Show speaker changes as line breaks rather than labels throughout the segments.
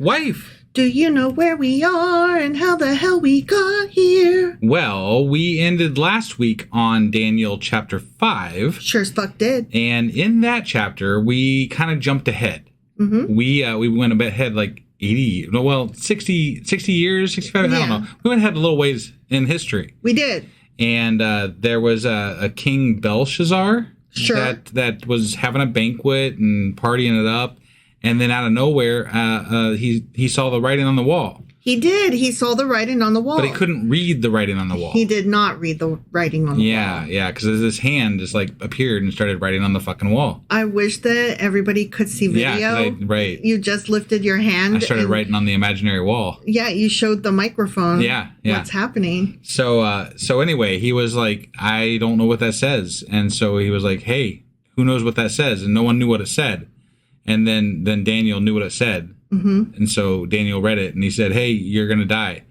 Wife!
Do you know where we are and how the hell we got here?
Well, we ended last week on Daniel chapter 5.
Sure as fuck did.
And in that chapter, we kind of jumped ahead. Mm-hmm. We went a bit ahead, like 60 years, 65, I don't know. We went ahead a little ways in history.
We did.
And there was a King Belshazzar that was having a banquet and partying it up. And then out of nowhere, he saw the writing on the wall.
He did. He saw the writing on the wall.
But he couldn't read the writing on the wall.
He did not read the writing on the wall.
Yeah, because his hand just like appeared and started writing on the fucking wall.
I wish that everybody could see video.
Yeah, right.
You just lifted your hand.
I started writing on the imaginary wall.
Yeah, you showed the microphone.
Yeah.
What's happening.
So anyway, he was like, I don't know what that says. And so he was like, hey, who knows what that says? And no one knew what it said. And then Daniel knew what it said. Mm-hmm. And so Daniel read it and he said, hey, you're going to die.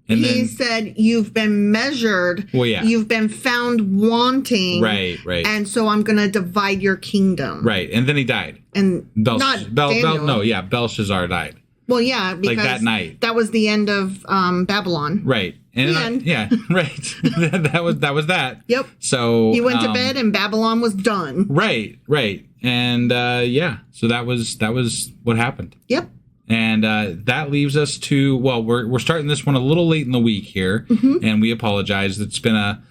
And
he said, you've been measured.
Well, yeah.
You've been found wanting.
Right.
And so I'm going to divide your kingdom.
Right. And then he died.
And
Belshazzar died.
Well, yeah, because
like that night.
That was the end of Babylon.
Right. And right. that was that.
Yep.
So
he went to bed and Babylon was done.
Right. And so that was what happened.
Yep.
And that leaves us to, well, we're starting this one a little late in the week here, and we apologize. It's been a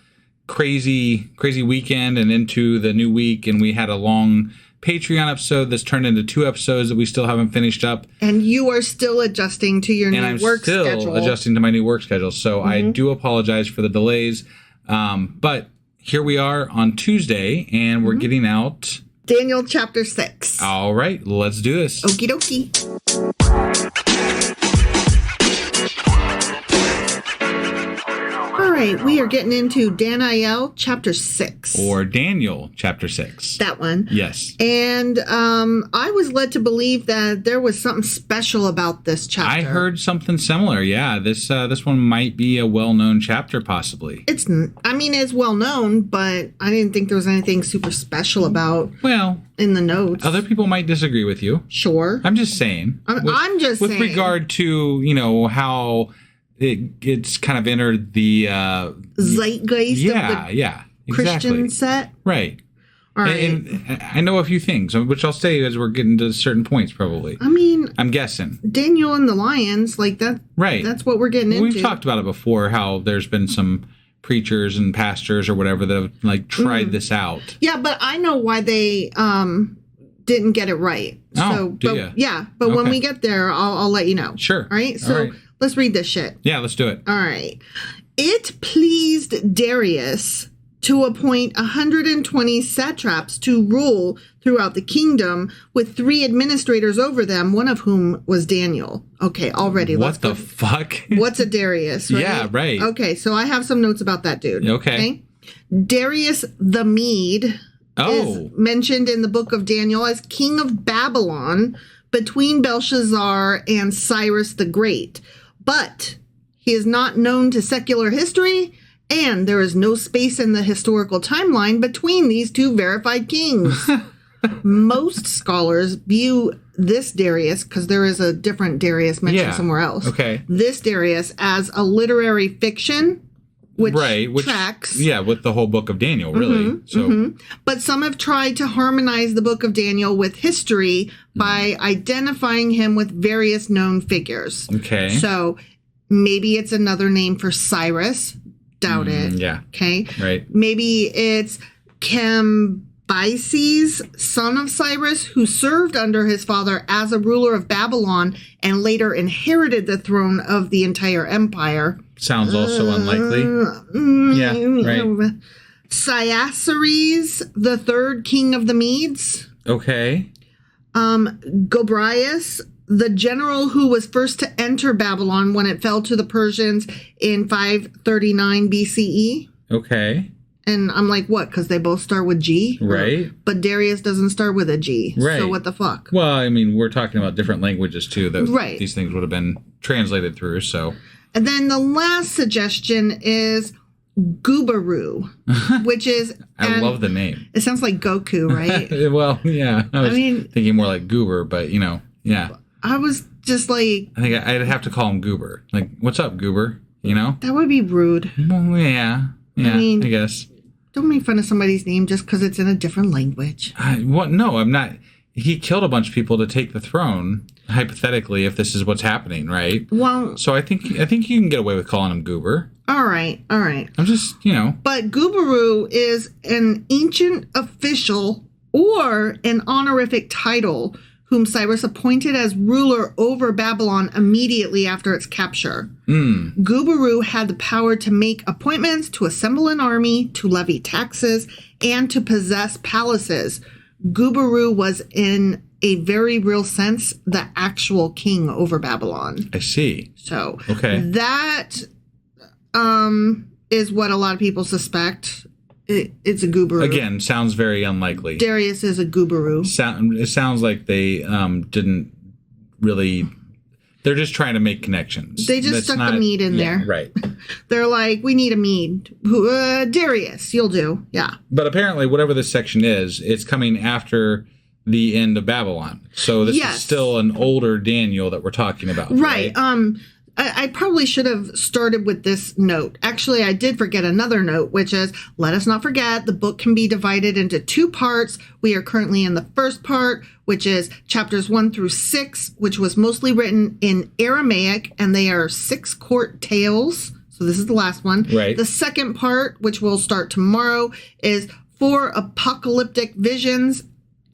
crazy weekend and into the new week, and we had a long Patreon episode that's turned into 2 episodes that we still haven't finished up.
And you are still adjusting to your new work schedule.
And I'm still adjusting to my new work schedule, so I do apologize for the delays. But here we are on Tuesday, and we're getting out
Daniel chapter 6.
All right, let's do this.
Okie dokie. All right, we are getting into Daniel chapter 6.
Or Daniel chapter 6.
That one.
Yes.
And I was led to believe that there was something special about this chapter.
I heard something similar, yeah. This one might be a well-known chapter, possibly.
It's well known, but I didn't think there was anything super special about in the notes.
Other people might disagree with you.
Sure.
I'm just saying.
I'm just saying.
With regard to, how it's kind of entered the
zeitgeist of the Christian set.
Right.
All right.
And I know a few things, which I'll say as we're getting to certain points, probably. I'm guessing.
Daniel and the lions, like that. Right. That's what we're getting into.
We've talked about it before, how there's been some preachers and pastors or whatever that have tried this out.
Yeah, but I know why they didn't get it right. But when we get there, I'll let you know.
Sure.
All right. So let's read this shit.
Yeah, let's do it.
All right. It pleased Darius to appoint 120 satraps to rule throughout the kingdom, with 3 administrators over them, one of whom was Daniel. Okay, already.
What the fuck?
What's a Darius? Right?
Yeah, right.
Okay, so I have some notes about that dude.
Okay.
Darius the Mede is mentioned in the book of Daniel as king of Babylon between Belshazzar and Cyrus the Great. But he is not known to secular history, and there is no space in the historical timeline between these 2 verified kings. Most scholars view this Darius, because there is a different Darius mentioned somewhere else.
Okay.
This Darius as a literary fiction, which tracks.
Yeah, with the whole book of Daniel, really.
But some have tried to harmonize the book of Daniel with history by identifying him with various known figures.
Okay.
So maybe it's another name for Cyrus. Doubt it.
Yeah.
Okay.
Right.
Maybe it's Cambyses, son of Cyrus, who served under his father as a ruler of Babylon and later inherited the throne of the entire empire.
Sounds also unlikely. Yeah, right.
Cyaxares, the 3rd king of the Medes.
Okay.
Gobryas, the general who was first to enter Babylon when it fell to the Persians in 539 BCE.
Okay.
And I'm like, what? Because they both start with G?
Right.
But Darius doesn't start with a G.
Right.
So what the fuck?
Well, we're talking about different languages, too, that these things would have been translated through, so.
And then the last suggestion is Gubaru, which is...
I love the name.
It sounds like Goku, right?
Well, yeah. I was thinking more like Goober, but, yeah.
I was just like...
I think I'd have to call him Goober. Like, what's up, Goober? You know?
That would be rude.
Well, yeah. Yeah, I mean, I guess.
Don't make fun of somebody's name just because it's in a different language.
What? No, I'm not. He killed a bunch of people to take the throne, hypothetically, if this is what's happening, right?
Well...
So I think you can get away with calling him Goober.
All right.
I'm just,
But Gooberoo is an ancient official or an honorific title whom Cyrus appointed as ruler over Babylon immediately after its capture. Gooberoo had the power to make appointments, to assemble an army, to levy taxes, and to possess palaces. Gooberoo was, in a very real sense, the actual king over Babylon.
I see.
So
that
is what a lot of people suspect. It's a Gooberoo.
Again, sounds very unlikely.
Darius is a Gooberoo.
It sounds like they didn't really... They're just trying to make connections.
They just stuck the Mede in there.
Right.
They're like, we need a Mede. Darius, you'll do. Yeah.
But apparently, whatever this section is, it's coming after the end of Babylon. So this is still an older Daniel that we're talking about.
Right. I probably should have started with this note. Actually, I did forget another note, which is, let us not forget, the book can be divided into 2 parts. We are currently in the first part, which is chapters 1 through 6, which was mostly written in Aramaic, and they are 6 court tales. So this is the last one.
Right.
The second part, which we'll start tomorrow, is 4 apocalyptic visions,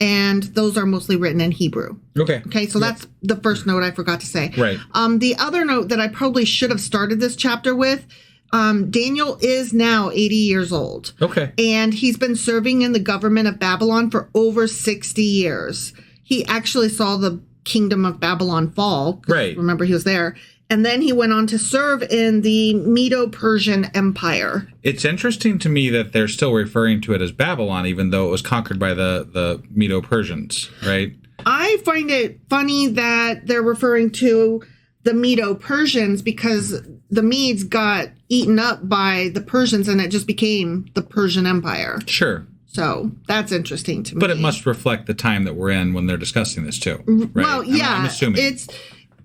and those are mostly written in Hebrew. Okay, so that's the first note I forgot to say.
Right.
The other note that I probably should have started this chapter with, Daniel is now 80 years old.
Okay.
And he's been serving in the government of Babylon for over 60 years. He actually saw the kingdom of Babylon fall.
Right.
Remember, he was there. And then he went on to serve in the Medo-Persian Empire.
It's interesting to me that they're still referring to it as Babylon, even though it was conquered by the Medo-Persians, right?
I find it funny that they're referring to the Medo-Persians because the Medes got eaten up by the Persians and it just became the Persian Empire.
Sure.
So that's interesting to me.
But it must reflect the time that we're in when they're discussing this too, right?
Well, yeah.
I'm assuming.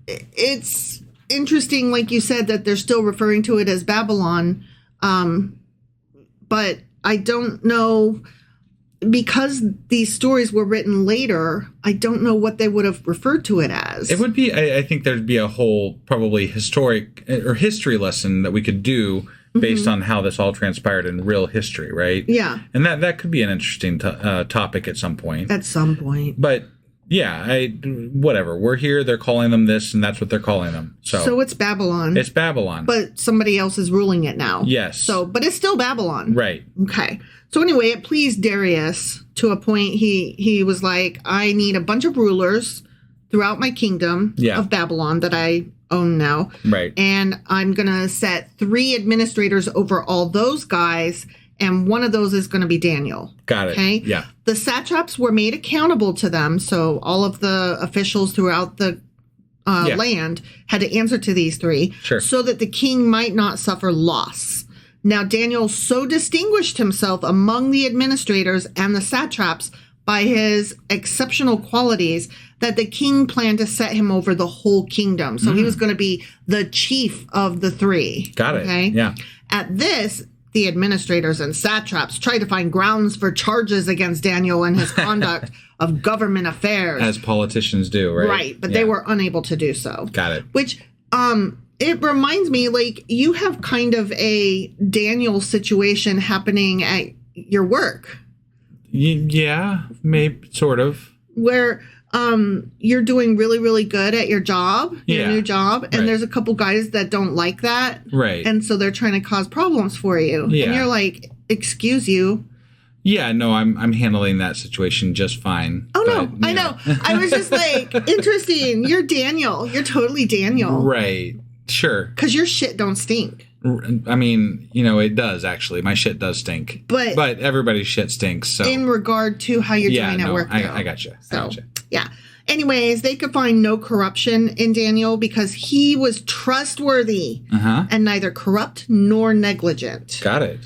It's interesting, like you said, that they're still referring to it as Babylon. But I don't know, because these stories were written later, I don't know what they would have referred to it as.
It would be, I think there'd be a whole probably historic or history lesson that we could do based on how this all transpired in real history, right?
Yeah.
And that could be an interesting topic at some point.
At some point.
But yeah, whatever. We're here, they're calling them this, and that's what they're calling them. So
it's Babylon.
It's Babylon.
But somebody else is ruling it now.
Yes.
But it's still Babylon.
Right.
Okay. So anyway, it pleased Darius to a point. He was like, I need a bunch of rulers throughout my kingdom of Babylon that I own now.
Right.
And I'm going to set 3 administrators over all those guys. And one of those is going to be Daniel.
Got it.
Okay.
Yeah.
The satraps were made accountable to them. So all of the officials throughout the land had to answer to these 3.
Sure.
So that the king might not suffer loss. Now, Daniel so distinguished himself among the administrators and the satraps by his exceptional qualities that the king planned to set him over the whole kingdom. So he was going to be the chief of the 3.
Got it.
Okay.
Yeah.
At this, the administrators and satraps tried to find grounds for charges against Daniel and his conduct of government affairs.
As politicians do, right?
Right, but they were unable to do so.
Got it.
Which, it reminds me, like, you have kind of a Daniel situation happening at your work.
Yeah, maybe, sort of.
Where you're doing really, really good at your job, your new job, and there's a couple guys that don't like that.
Right.
And so they're trying to cause problems for you.
Yeah.
And you're like, excuse you.
Yeah, no, I'm handling that situation just fine.
Oh, no, I know. I was just like, interesting. You're Daniel. You're totally Daniel.
Right. Sure.
Because your shit don't stink.
I mean, it does, actually. My shit does stink. But everybody's shit stinks. So
in regard to how you're doing at work.
I got you.
So, yeah. Anyways, they could find no corruption in Daniel because he was trustworthy and neither corrupt nor negligent.
Got it.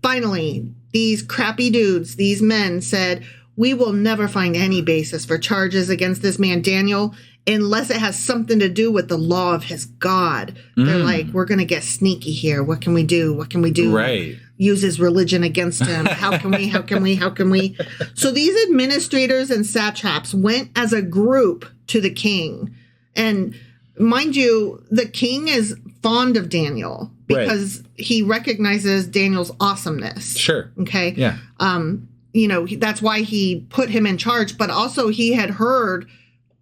Finally, these crappy dudes, these men said, we will never find any basis for charges against this man Daniel, unless it has something to do with the law of his God. They're like, we're going to get sneaky here. What can we do? What can we do?
Right.
Use his religion against him. How can we? How can we? How can we? So these administrators and satraps went as a group to the king. And mind you, the king is fond of Daniel because he recognizes Daniel's awesomeness.
Sure.
Okay.
Yeah.
That's why he put him in charge. But also he had heard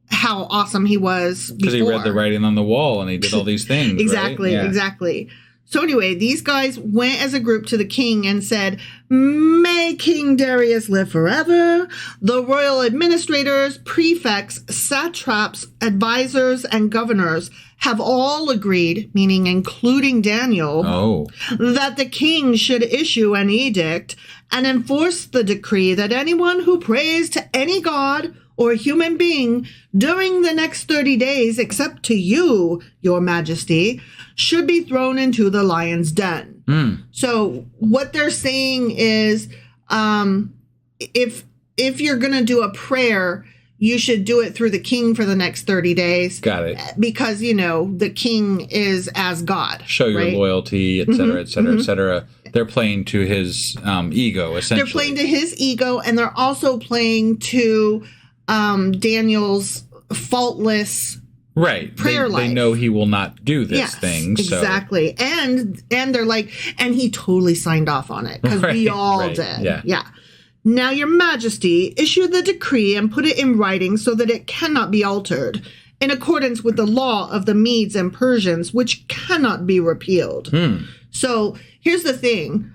how awesome he was
because he read the writing on the wall and he did all these things.
Exactly.
Right? Yeah.
Exactly. So anyway, these guys went as a group to the king and said, "May King Darius live forever. The royal administrators, prefects, satraps, advisors, and governors have all agreed, meaning including Daniel, that the king should issue an edict and enforce the decree that anyone who prays to any god or human being during the next 30 days, except to you, your majesty, should be thrown into the lion's den." So what they're saying is, if you're going to do a prayer, you should do it through the king for the next 30 days.
Got it.
Because, the king is as God.
Show your loyalty, et cetera, et cetera, et cetera. They're playing to his ego, essentially.
They're playing to his ego, and they're also playing to Daniel's faultless prayer life.
They know he will not do this thing. So.
Exactly. And they're like, and he totally signed off on it because we all did. Yeah. Now, your majesty, issue the decree and put it in writing so that it cannot be altered in accordance with the law of the Medes and Persians, which cannot be repealed. So here's the thing.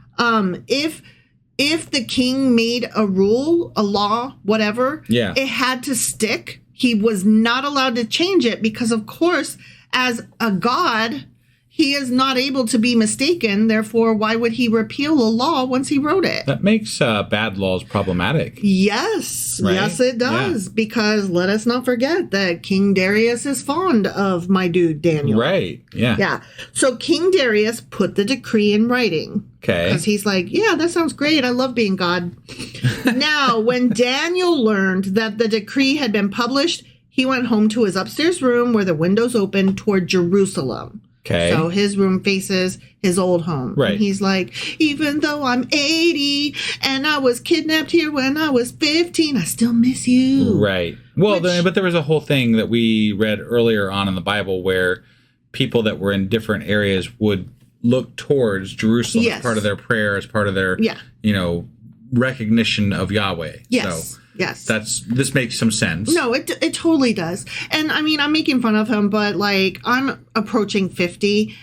If the king made a rule, a law, whatever, it had to stick. He was not allowed to change it because, of course, as a god, he is not able to be mistaken. Therefore, why would he repeal a law once he wrote it?
That makes bad laws problematic.
Yes. Right? Yes, it does. Yeah. Because let us not forget that King Darius is fond of my dude Daniel.
Right. Yeah.
Yeah. So King Darius put the decree in writing.
Okay.
Because he's like, yeah, that sounds great. I love being God. Now, when Daniel learned that the decree had been published, he went home to his upstairs room where the windows opened toward Jerusalem.
Okay.
So his room faces his old home.
Right.
And he's like, even though I'm 80 and I was kidnapped here when I was 15, I still miss you.
Right. Well, but there was a whole thing that we read earlier on in the Bible where people that were in different areas would look towards Jerusalem as part of their prayer, as part of their, recognition of Yahweh.
Yes.
So
yes.
This makes some sense.
No, it totally does. And I mean, I'm making fun of him, but like I'm approaching 50.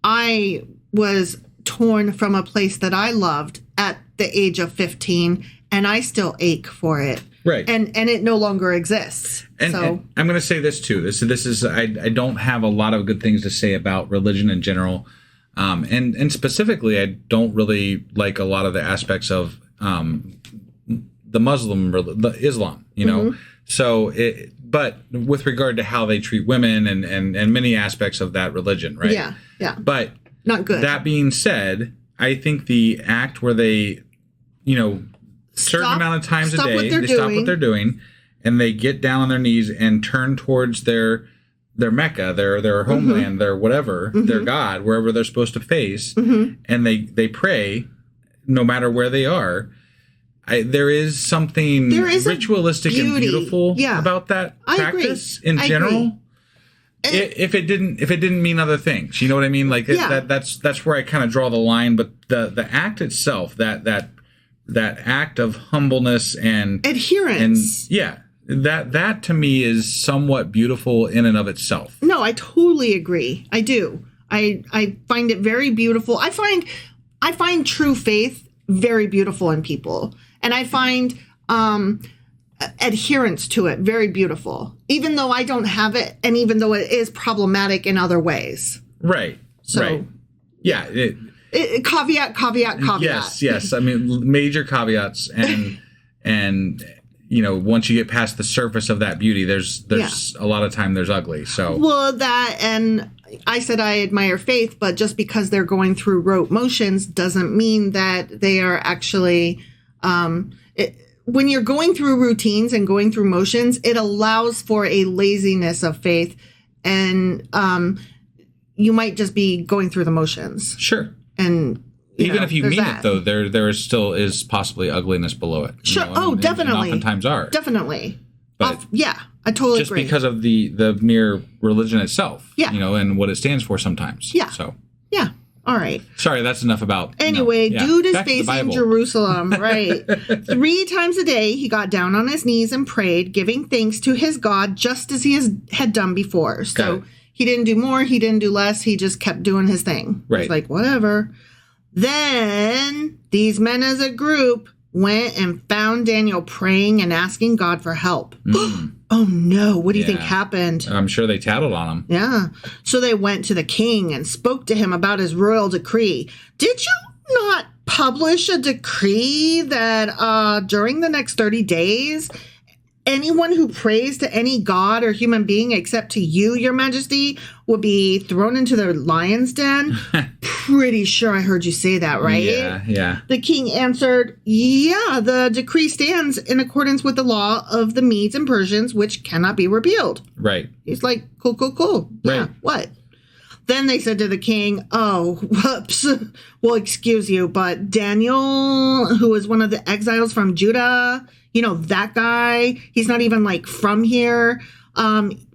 I was torn from a place that I loved at the age of 15 and I still ache for it.
Right.
And it no longer exists.
And I'm going to say this too. This is I don't have a lot of good things to say about religion in general. And specifically, I don't really like a lot of the aspects of the Islam, So, but with regard to how they treat women and many aspects of that religion, right?
Yeah, yeah.
But
not good.
That being said, I think the act where they, certain amount of times a day, they stop what they're doing, and they get down on their knees and turn towards their Mecca, their homeland, their whatever, their God, wherever they're supposed to face, and they pray, no matter where they are. There is something ritualistic and beautiful about that practice in general. If it didn't mean other things, you know what I mean? Like that's where I kind of draw the line. But the act itself, that act of humbleness and
adherence,
that to me is somewhat beautiful in and of itself.
No, I totally agree. I do. I find it very beautiful. I find true faith very beautiful in people. And I find adherence to it very beautiful, even though I don't have it, and even though it is problematic in other ways.
Right.
So,
right. Yeah.
Caveat.
Yes. I mean, major caveats, and once you get past the surface of that beauty, there's a lot of time there's ugly. So
and I said I admire faith, but just because they're going through rote motions doesn't mean that they are actually when you're going through routines and going through motions, it allows for a laziness of faith, and you might just be going through the motions.
Sure.
And
even if you mean it, though, there still is possibly ugliness below it.
Sure. Definitely.
And oftentimes are.
Definitely.
But
yeah, I totally
just
agree.
Just because of the mere religion itself.
Yeah.
And what it stands for sometimes.
Yeah.
So.
Yeah. All right.
Sorry, that's enough about...
Anyway, dude is facing Jerusalem, right? 3 times a day, he got down on his knees and prayed, giving thanks to his God, just as he had done before. So he didn't do more, he didn't do less, he just kept doing his thing.
Right.
He's like, whatever. Then these men as a group went and found Daniel praying and asking God for help. Oh no, what do you think happened?
I'm sure they tattled on him.
Yeah. So they went to the king and spoke to him about his royal decree. Did you not publish a decree that during the next 30 days, anyone who prays to any god or human being except to you, your majesty, will be thrown into the lion's den? Pretty sure I heard you say that, right?
Yeah.
The king answered, yeah, the decree stands in accordance with the law of the Medes and Persians, which cannot be repealed.
Right.
He's like, cool. Yeah,
right.
What? Then they said to the king, oh, whoops. Well, excuse you, but Daniel, who is one of the exiles from Judah, that guy, he's not even like from here,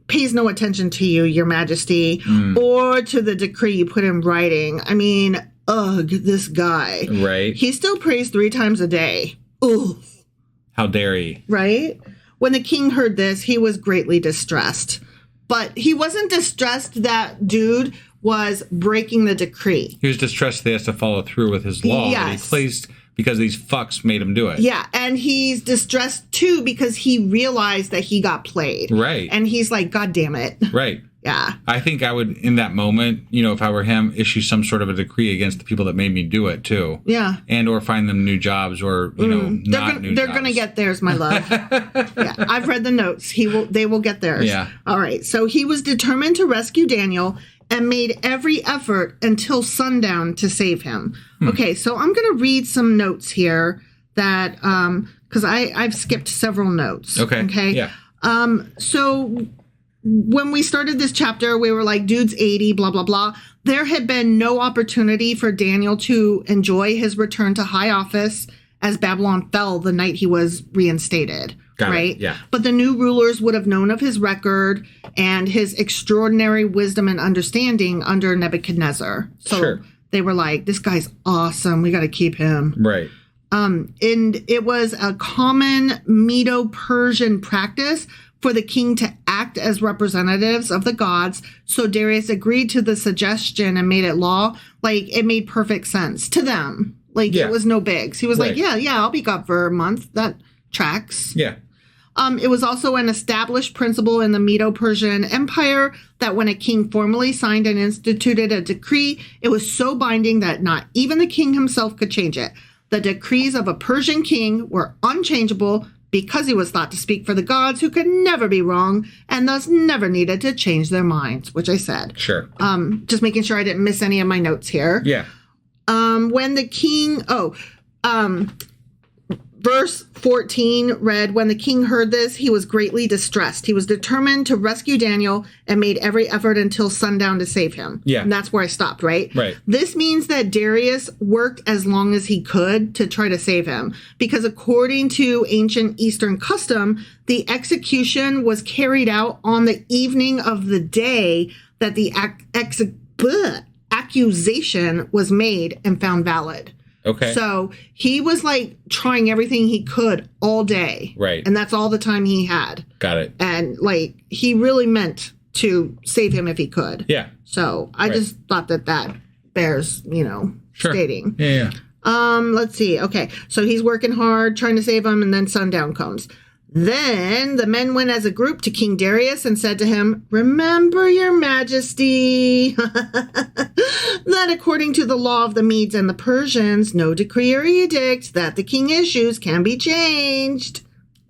pays no attention to you, your majesty, or to the decree you put in writing. I mean, ugh, this guy.
Right.
He still prays 3 times a day. Ugh.
How dare he?
Right? When the king heard this, he was greatly distressed. But he wasn't distressed that dude was breaking the decree.
He was distressed that he has to follow through with his law that he placed because these fucks made him do it.
Yeah, and he's distressed too because he realized that he got played.
Right.
And he's like, God damn it.
Right.
Yeah.
I think I would, in that moment, if I were him, issue some sort of a decree against the people that made me do it too.
Yeah.
And or find them new jobs or, not new jobs.
They're going to get theirs, my love. Yeah. I've read the notes. They will get theirs.
Yeah.
All right. So he was determined to rescue Daniel and made every effort until sundown to save him. Okay. So I'm going to read some notes here that, because I've skipped several notes.
Okay. Yeah.
So when we started this chapter, we were like, dude's 80, blah, blah, blah. There had been no opportunity for Daniel to enjoy his return to high office as Babylon fell the night he was reinstated. Right?
Yeah.
But the new rulers would have known of his record and his extraordinary wisdom and understanding under Nebuchadnezzar. So they were like, this guy's awesome. We got to keep him.
Right.
And it was a common Medo-Persian practice for the king to act as representatives of the gods. So Darius agreed to the suggestion and made it law. Like, it made perfect sense to them. Like, it was no bigs. He was like, yeah, I'll be God for a month. That tracks.
Yeah.
It was also an established principle in the Medo-Persian Empire that when a king formally signed and instituted a decree, it was so binding that not even the king himself could change it. The decrees of a Persian king were unchangeable because he was thought to speak for the gods who could never be wrong and thus never needed to change their minds, which I said.
Sure.
Just making sure I didn't miss any of my notes here.
Yeah.
When the king, verse 14 read, when the king heard this, he was greatly distressed. He was determined to rescue Daniel and made every effort until sundown to save him.
Yeah.
And that's where I stopped, right?
Right.
This means that Darius worked as long as he could to try to save him, because according to ancient Eastern custom, the execution was carried out on the evening of the day that the accusation was made and found valid.
Okay.
So he was like trying everything he could all day.
Right.
And that's all the time he had.
Got it.
And like he really meant to save him if he could.
Yeah.
So I just thought that bears, stating.
Yeah.
Let's see. Okay. So he's working hard, trying to save him, and then sundown comes. Then the men went as a group to King Darius and said to him, remember, your majesty, that according to the law of the Medes and the Persians, no decree or edict that the king issues can be changed.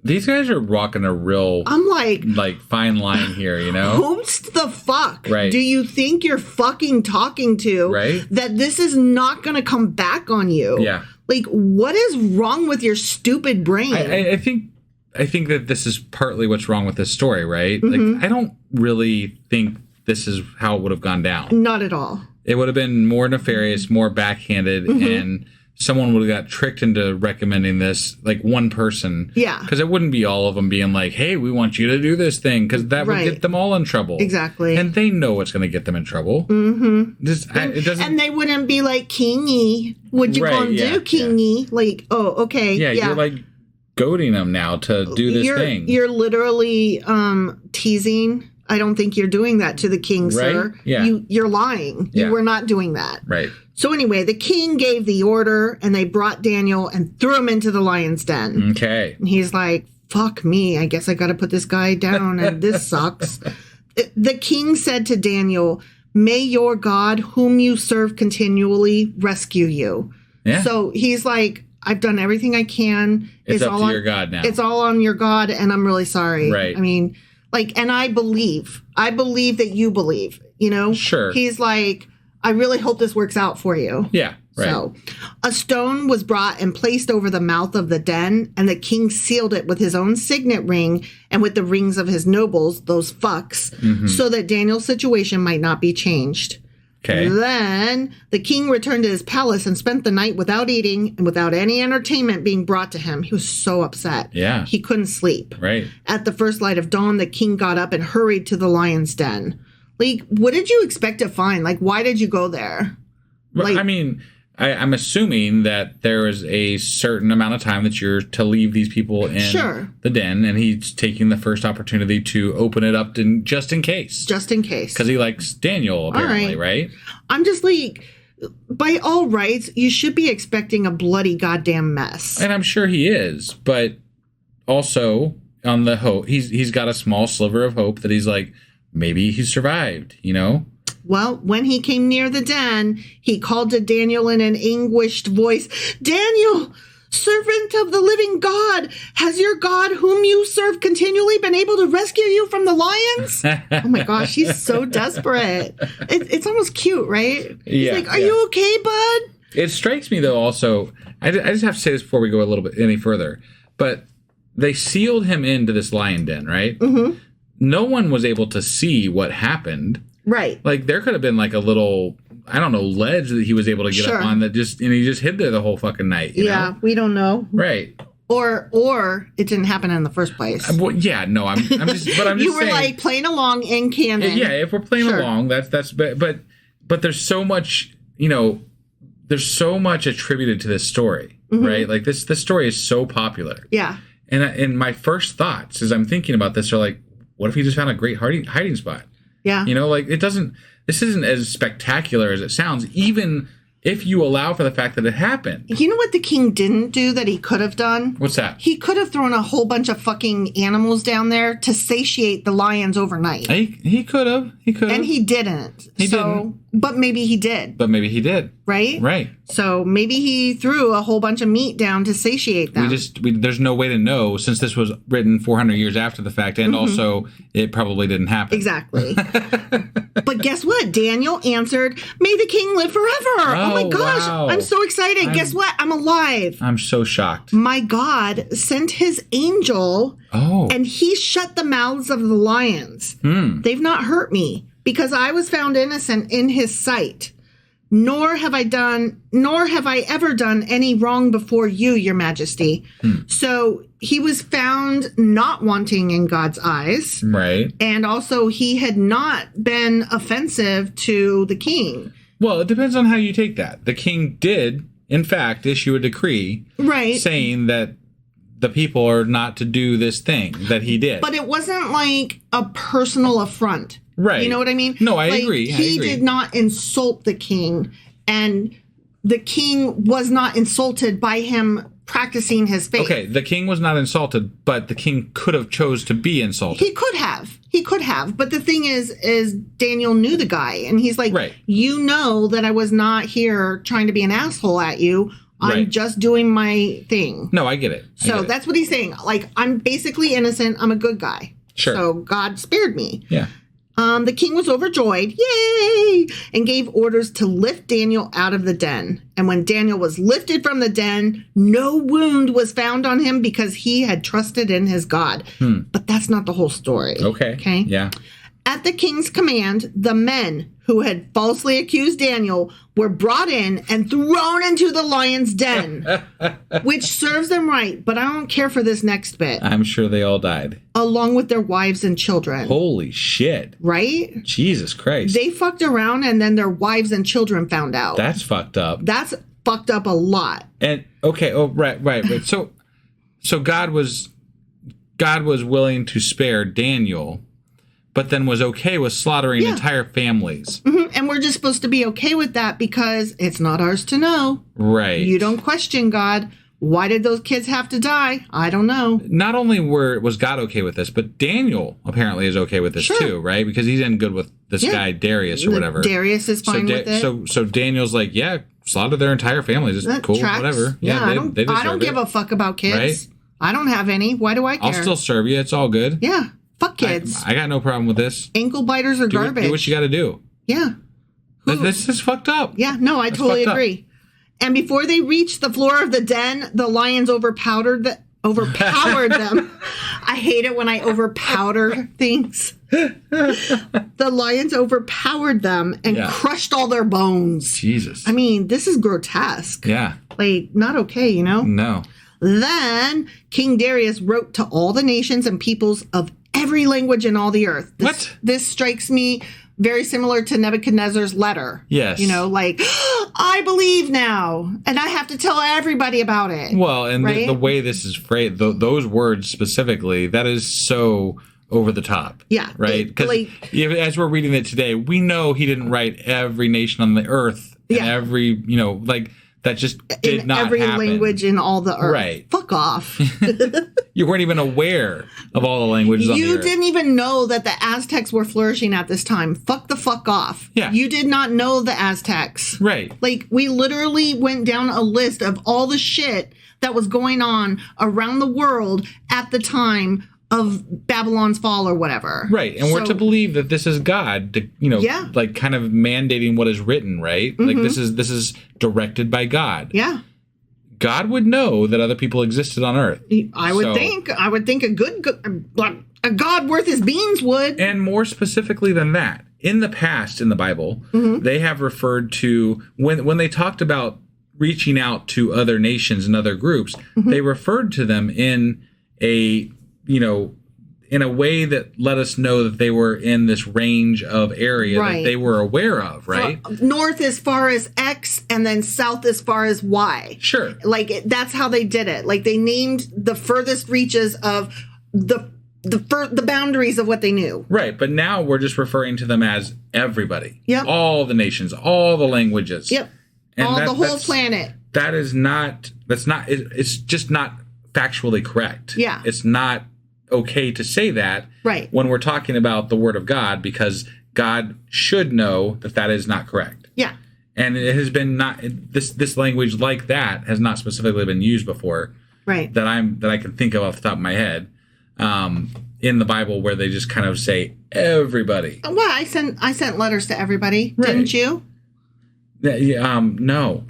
These guys are rocking a real,
I'm like
fine line here,
Whom's the fuck
right.
do you think you're fucking talking to?
Right.
That this is not going to come back on you?
Yeah.
Like, what is wrong with your stupid brain?
I think that this is partly what's wrong with this story, right? Like, I don't really think this is how it would have gone down.
Not at all.
It would have been more nefarious, more backhanded, and someone would have got tricked into recommending this, like one person.
Yeah.
Because it wouldn't be all of them being like, hey, we want you to do this thing, because that would get them all in trouble.
Exactly.
And they know it's going to get them in trouble. It doesn't.
And they wouldn't be like, Kingy, what you gonna do, Kingy? Like, oh, okay.
Yeah, you're like goading them now to do this thing.
You're literally teasing. I don't think you're doing that to the king, sir.
Yeah.
You're lying.
Yeah.
You were not doing that.
Right.
So anyway, the king gave the order, and they brought Daniel and threw him into the lion's den.
Okay.
And he's like, fuck me. I guess I got to put this guy down, and this sucks. The king said to Daniel, may your God, whom you serve continually, rescue you. Yeah. So he's like, I've done everything I can.
It's up to your God now.
It's all on your God, and I'm really sorry.
Right.
I mean, like, and I believe that you believe, you know?
Sure.
He's like, I really hope this works out for you.
Yeah, right.
So a stone was brought and placed over the mouth of the den, and the king sealed it with his own signet ring and with the rings of his nobles, those fucks, so that Daniel's situation might not be changed.
Okay.
Then the king returned to his palace and spent the night without eating and without any entertainment being brought to him. He was so upset.
Yeah.
He couldn't sleep.
Right.
At the first light of dawn, the king got up and hurried to the lion's den. Like, what did you expect to find? Like, why did you go there?
Like, I mean, I'm assuming that there is a certain amount of time that you're to leave these people in the den, and he's taking the first opportunity to open it up just in case.
Just in case.
Because he likes Daniel, apparently, right?
I'm just like, by all rights, you should be expecting a bloody goddamn mess.
And I'm sure he is, but also on the hope, he's got a small sliver of hope that he's like, maybe he survived, you know?
Well, when he came near the den, he called to Daniel in an anguished voice, Daniel, servant of the living God, has your God, whom you serve continually, been able to rescue you from the lions? Oh my gosh, he's so desperate. It's almost cute, right? He's like, are you okay, bud?
It strikes me, though, also, I just have to say this before we go a little bit any further, but they sealed him into this lion den, right? Mm-hmm. No one was able to see what happened.
Right.
Like, there could have been like a little, I don't know, ledge that he was able to get up on that he just hid there the whole fucking night. You know?
We don't know.
Right.
Or it didn't happen in the first place.
Well, yeah, no, I'm just
you were
saying,
like playing along in canon.
Yeah, if we're playing along, that's but there's so much, you know, there's so much attributed to this story, right? Like this story is so popular.
Yeah.
And my first thoughts as I'm thinking about this are like, what if he just found a great hiding spot?
Yeah.
You know, like this isn't as spectacular as it sounds, even if you allow for the fact that it happened.
You know what the king didn't do that he could have done?
What's that?
He could have thrown a whole bunch of fucking animals down there to satiate the lions overnight.
He could have.
And he didn't.
He didn't.
But maybe he did. Right?
Right.
So maybe he threw a whole bunch of meat down to satiate them.
There's no way to know, since this was written 400 years after the fact, and also it probably didn't happen.
Exactly. But guess what? Daniel answered, may the king live forever. Oh my gosh. Wow. I'm so excited. Guess what? I'm alive.
I'm so shocked.
My God sent his angel, and he shut the mouths of the lions. They've not hurt me, because I was found innocent in his sight. Nor have I ever done any wrong before you, your majesty. So he was found not wanting in God's eyes.
Right.
And also he had not been offensive to the king.
Well, it depends on how you take that. The king did, in fact, issue a decree saying that the people are not to do this thing that he did.
But it wasn't like a personal affront.
Right.
You know what I mean?
No, I agree.
He did not insult the king, and the king was not insulted by him practicing his faith. Okay,
the king was not insulted, but the king could have chose to be insulted.
He could have. But the thing is Daniel knew the guy, and he's like, you know that I was not here trying to be an asshole at you. I'm just doing my thing.
No, I get it.
That's what he's saying. Like, I'm basically innocent. I'm a good guy.
Sure.
So God spared me.
Yeah.
The king was overjoyed, yay, and gave orders to lift Daniel out of the den. And when Daniel was lifted from the den, no wound was found on him because he had trusted in his God. But that's not the whole story.
Okay. Yeah.
At the king's command, the men who had falsely accused Daniel were brought in and thrown into the lion's den, which serves them right. But I don't care for this next bit.
I'm sure they all died.
Along with their wives and children.
Holy shit.
Right?
Jesus Christ.
They fucked around and then their wives and children found out.
That's fucked up.
That's fucked up a lot.
And, okay. Oh, right. So God was willing to spare Daniel, but then was okay with slaughtering entire families.
And we're just supposed to be okay with that because it's not ours to know.
Right.
You don't question God. Why did those kids have to die? I don't know.
Not only was God okay with this, but Daniel apparently is okay with this too, right? Because he's in good with this guy Darius or whatever.
Darius is fine with it.
So Daniel's like, yeah, slaughter their entire families. It's cool, whatever. Yeah,
I don't give a fuck about kids. Right? I don't have any. Why do I care?
I'll still serve you. It's all good.
Yeah. Fuck kids.
I got no problem with this.
Ankle biters are garbage.
Do what you got to do.
Yeah.
This is fucked up.
Yeah, no, I totally agree. And before they reached the floor of the den, the lions overpowered them. I hate it when I overpowder things. The lions overpowered them and crushed all their bones.
Jesus.
I mean, this is grotesque.
Yeah.
Like, not okay, you know?
No.
Then King Darius wrote to all the nations and peoples of every language in all the earth. This strikes me very similar to Nebuchadnezzar's letter.
Yes.
You know, like, I believe now, and I have to tell everybody about it.
Well, and the way this is phrased, those words specifically, that is so over the top.
Yeah.
Right? Because as we're reading it today, we know he didn't write every nation on the earth and every, that just did not happen. In every
language in all the earth.
Right.
Fuck off.
You weren't even aware of all the languages on the earth.
You didn't even know that the Aztecs were flourishing at this time. Fuck the fuck off.
Yeah.
You did not know the Aztecs.
Right.
Like, we literally went down a list of all the shit that was going on around the world at the time of Babylon's fall or whatever.
Right. And we're to believe that this is God, like kind of mandating what is written, right? Like this is directed by God.
Yeah.
God would know that other people existed on earth.
I would think a God worth his beans would.
And more specifically than that, in the past in the Bible, they have referred to when they talked about reaching out to other nations and other groups, they referred to them in a way that let us know that they were in this range of area that they were aware of, right?
North as far as X and then south as far as Y.
Sure.
Like, that's how they did it. Like, they named the furthest reaches of the boundaries of what they knew.
Right, but now we're just referring to them as everybody.
Yep.
All the nations, all the languages.
Yep. And the whole planet.
It's just not factually correct.
Yeah.
It's not okay to say that when we're talking about the word of God, because God should know that is not correct.
Yeah.
And it has been this language like that has not specifically been used before.
Right.
That I can think of off the top of my head in the Bible, where they just kind of say everybody.
Well, I sent letters to everybody, didn't you?
No.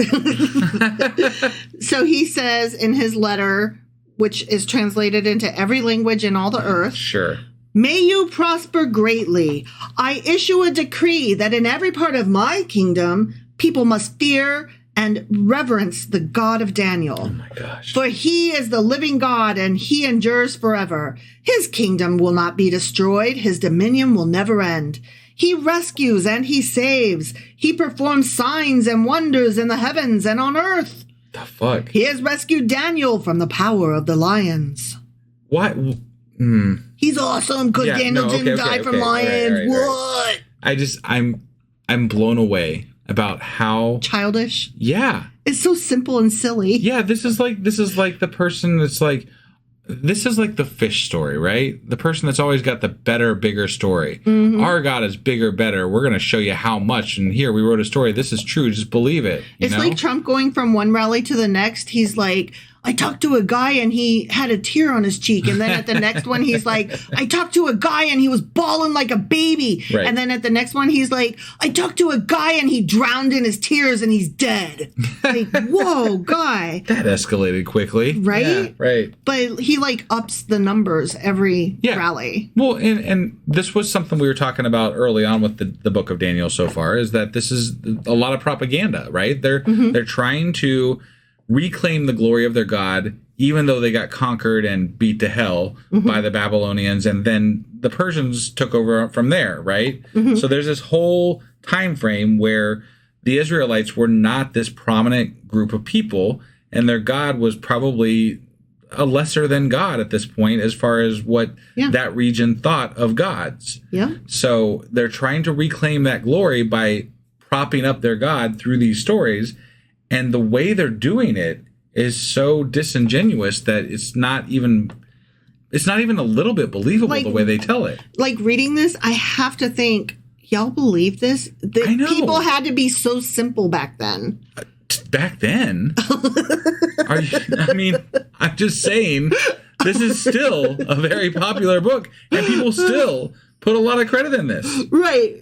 So he says in his letter, which is translated into every language in all the earth.
Sure.
May you prosper greatly. I issue a decree that in every part of my kingdom, people must fear and reverence the God of Daniel.
Oh my gosh.
For he is the living God and he endures forever. His kingdom will not be destroyed. His dominion will never end. He rescues and he saves. He performs signs and wonders in the heavens and on earth.
The fuck?
He has rescued Daniel from the power of the lions.
What?
He's awesome because Daniel didn't die from lions. What?
I'm blown away about how
childish.
Yeah.
It's so simple and silly.
Yeah, this is like the person that's like, this is like the fish story, right? The person that's always got the better, bigger story. Our God is bigger, better. We're going to show you how much. And here, we wrote a story. This is true. Just believe it.
It's like Trump going from one rally to the next. He's like, I talked to a guy and he had a tear on his cheek. And then at the next one, he's like, I talked to a guy and he was bawling like a baby.
Right.
And then at the next one, he's like, I talked to a guy and he drowned in his tears and he's dead. Like, whoa, guy.
That escalated quickly.
Right?
Yeah, right.
But he like ups the numbers every rally.
Well, and this was something we were talking about early on with the book of Daniel so far, is that this is a lot of propaganda, right? They're trying to reclaim the glory of their God, even though they got conquered and beat to hell by the Babylonians, and then the Persians took over from there, right? So there's this whole time frame where the Israelites were not this prominent group of people, and their God was probably a lesser than God at this point as far as what that region thought of gods.
Yeah.
So they're trying to reclaim that glory by propping up their God through these stories, and the way they're doing it is so disingenuous that it's not even a little bit believable, the way they tell it. Like
reading this, I have to think, y'all believe this?
I know.
People had to be so simple back then.
Back then? I'm just saying, this is still a very popular book, and people still put a lot of credit in this.
Right.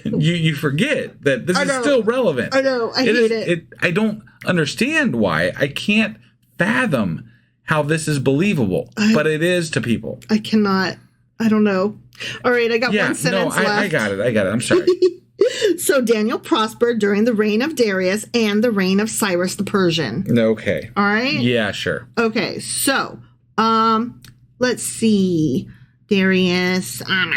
You forget that this is still relevant.
I know. I hate it.
I don't understand why. I can't fathom how this is believable, but it is to people.
I cannot. I don't know. All right, I got one sentence left.
I got it. I'm sorry.
So Daniel prospered during the reign of Darius and the reign of Cyrus the Persian.
Okay.
All right?
Yeah, sure.
Okay, so let's see. Darius.
I'm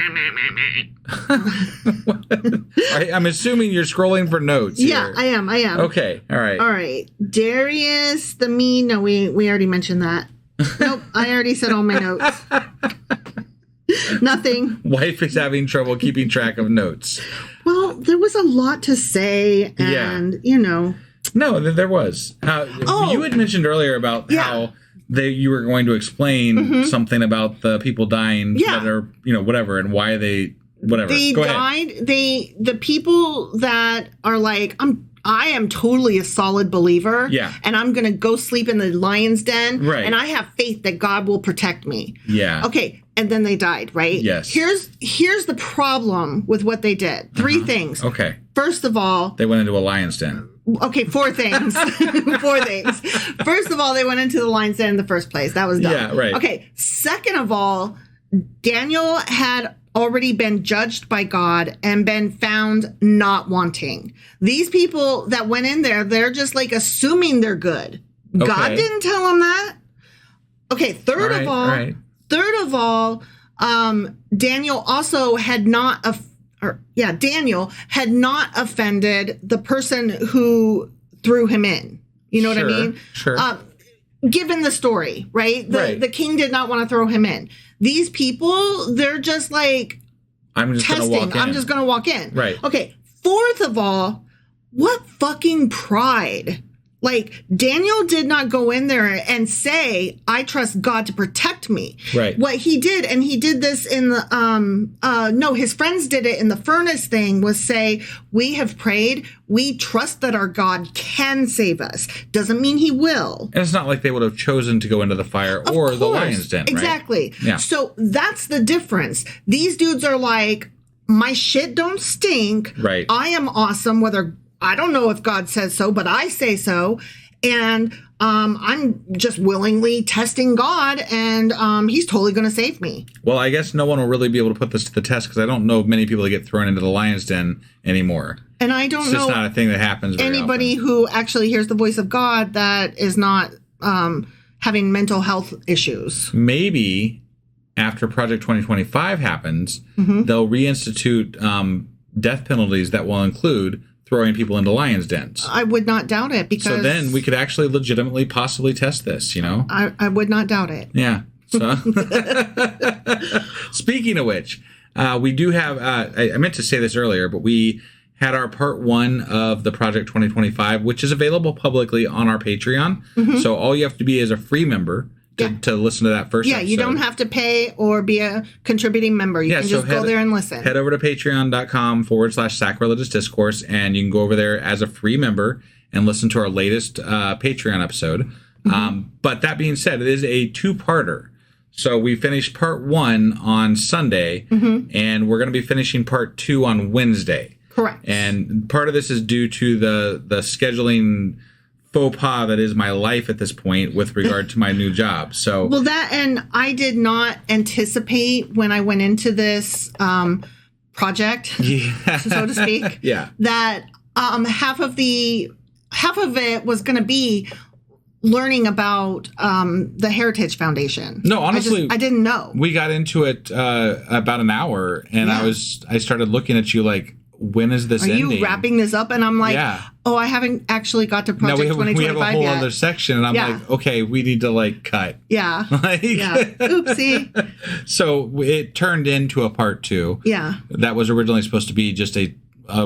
assuming you're scrolling for notes here.
Yeah, I am.
Okay, all right.
Darius the Mede. No, we already mentioned that. Nope, I already said all my notes. Nothing.
Wife is having trouble keeping track of notes.
Well, there was a lot to say, and,
No, there was. You had mentioned earlier about how you were going to explain something about the people dying that are, whatever, and why they, whatever.
They
Go
died.
ahead.
The people that are like, I am totally a solid believer.
Yeah.
And I'm going to go sleep in the lion's den.
Right.
And I have faith that God will protect me.
Yeah.
Okay. And then they died, right?
Yes.
Here's the problem with what they did. Three things.
Okay.
First of all,
they went into a lion's den.
Okay, 4 things. 4 things. First of all, they went into the lion's den in the first place. That was dumb.
Yeah, right.
Okay. Second of all, Daniel had already been judged by God and been found not wanting. These people that went in there, they're just like assuming they're good. Okay. God didn't tell them that. Okay, third of all, Daniel also had not Daniel had not offended the person who threw him in. You know what I mean?
Sure.
Given the story, right? The king did not want to throw him in. These people, they're just like,
I'm just going to walk in.
I'm just going to walk in.
Right.
Okay. Fourth of all, what fucking pride. Like, Daniel did not go in there and say, I trust God to protect me.
Right.
What he did, and he did this in the, his friends did it in the furnace thing, was say, we have prayed. We trust that our God can save us. Doesn't mean he will.
And it's not like they would have chosen to go into the fire or the lion's den, right?
Exactly.
Yeah.
So that's the difference. These dudes are like, my shit don't stink.
Right.
I am awesome, whether I don't know if God says so, but I say so. And I'm just willingly testing God, and he's totally going to save me.
Well, I guess no one will really be able to put this to the test, because I don't know of many people that get thrown into the lion's den anymore.
And I don't know.
It's just not a thing that happens very
anybody
often.
Who actually hears the voice of God that is not having mental health issues.
Maybe after Project 2025 happens, they'll reinstitute death penalties that will include throwing people into lions' dens.
I would not doubt it, because...
So then we could actually legitimately possibly test this,
I would not doubt it.
Yeah. So speaking of which, we do have, I meant to say this earlier, but we had our part 1 of the Project 2025, which is available publicly on our Patreon. So all you have to be is a free member. to listen to that first episode.
You don't have to pay or be a contributing member. You can just go there and listen.
Head over to patreon.com/sacrilegious discourse, and you can go over there as a free member and listen to our latest Patreon episode. But that being said, it is a two-parter. So we finished part 1 on Sunday, and we're going to be finishing part 2 on Wednesday.
Correct.
And part of this is due to the scheduling faux pas that is my life at this point with regard to my new job. So
and I did not anticipate when I went into this project, so to speak, that half of it was going to be learning about the Heritage Foundation.
No, honestly,
I didn't know.
We got into it about an hour, and I started looking at you like, when is this ending? Are
you wrapping this up? And I'm like, oh, I haven't actually got to Project 2025
we have a whole
yet.
other section, and I'm like, okay, we need to cut.
Yeah. Oopsie.
So it turned into a part 2.
Yeah.
That was originally supposed to be just a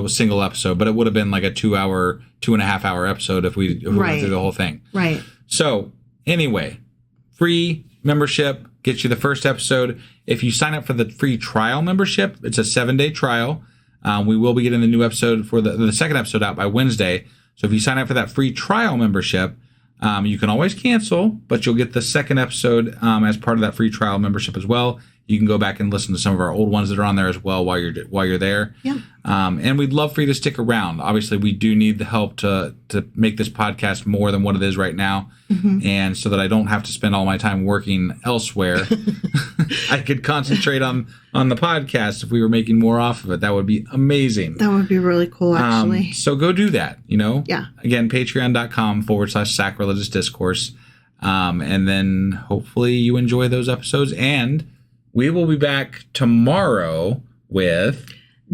single episode, but it would have been like a 2.5-hour episode if we went through the whole thing.
Right.
So anyway, free membership gets you the first episode. If you sign up for the free trial membership, it's a 7-day trial. We will be getting the new episode for the second episode out by Wednesday. So if you sign up for that free trial membership, you can always cancel, but you'll get the second episode as part of that free trial membership as well. You can go back and listen to some of our old ones that are on there as well while you're there.
Yeah.
And we'd love for you to stick around. Obviously, we do need the help to make this podcast more than what it is right now. And so that I don't have to spend all my time working elsewhere, I could concentrate on the podcast. If we were making more off of it, that would be amazing.
That would be really cool, actually.
So go do that,
Yeah.
Again, patreon.com/sacrilegious discourse. And then hopefully you enjoy those episodes. And we will be back tomorrow with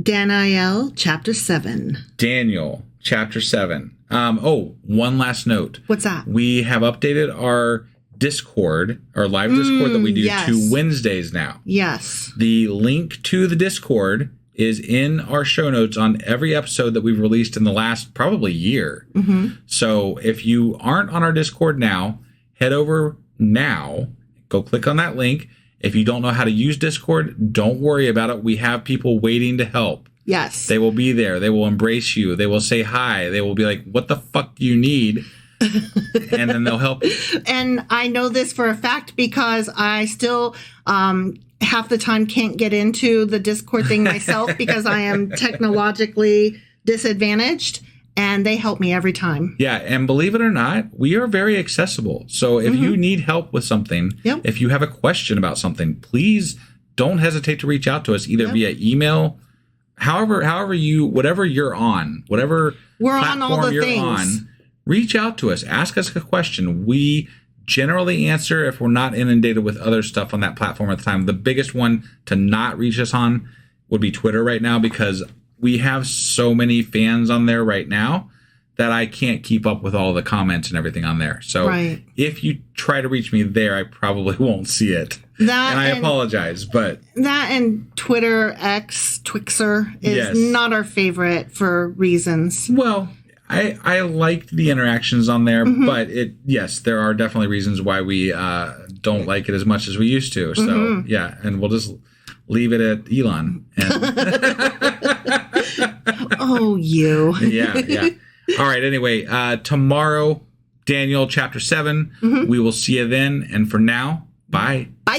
Daniel chapter 7.
Daniel chapter 7. One last note.
What's that?
We have updated our Discord, our live Discord that we do to Wednesdays now.
Yes.
The link to the Discord is in our show notes on every episode that we've released in the last probably year. So if you aren't on our Discord now, head over now, go click on that link. If you don't know how to use Discord, don't worry about it. We have people waiting to help.
Yes.
They will be there. They will embrace you. They will say hi. They will be like, what the fuck do you need? And then they'll help you.
And I know this for a fact because I still half the time can't get into the Discord thing myself because I am technologically disadvantaged. And they help me every time.
Yeah, and believe it or not, we are very accessible. So if you need help with something, if you have a question about something, please don't hesitate to reach out to us either via email, however you, whatever you're on, whatever
we're on all the
you're
things.
On, reach out to us, ask us a question. We generally answer if we're not inundated with other stuff on that platform at the time. The biggest one to not reach us on would be Twitter right now because we have so many fans on there right now that I can't keep up with all the comments and everything on there. So if you try to reach me there, I probably won't see it. And I apologize, but
that and Twitter X Twixer is not our favorite for reasons.
Well, I liked the interactions on there, but there are definitely reasons why we don't like it as much as we used to. So and we'll just leave it at Elon.
Oh, you.
Yeah. All right. Anyway, tomorrow, Daniel chapter 7. We will see you then. And for now, bye.
Bye.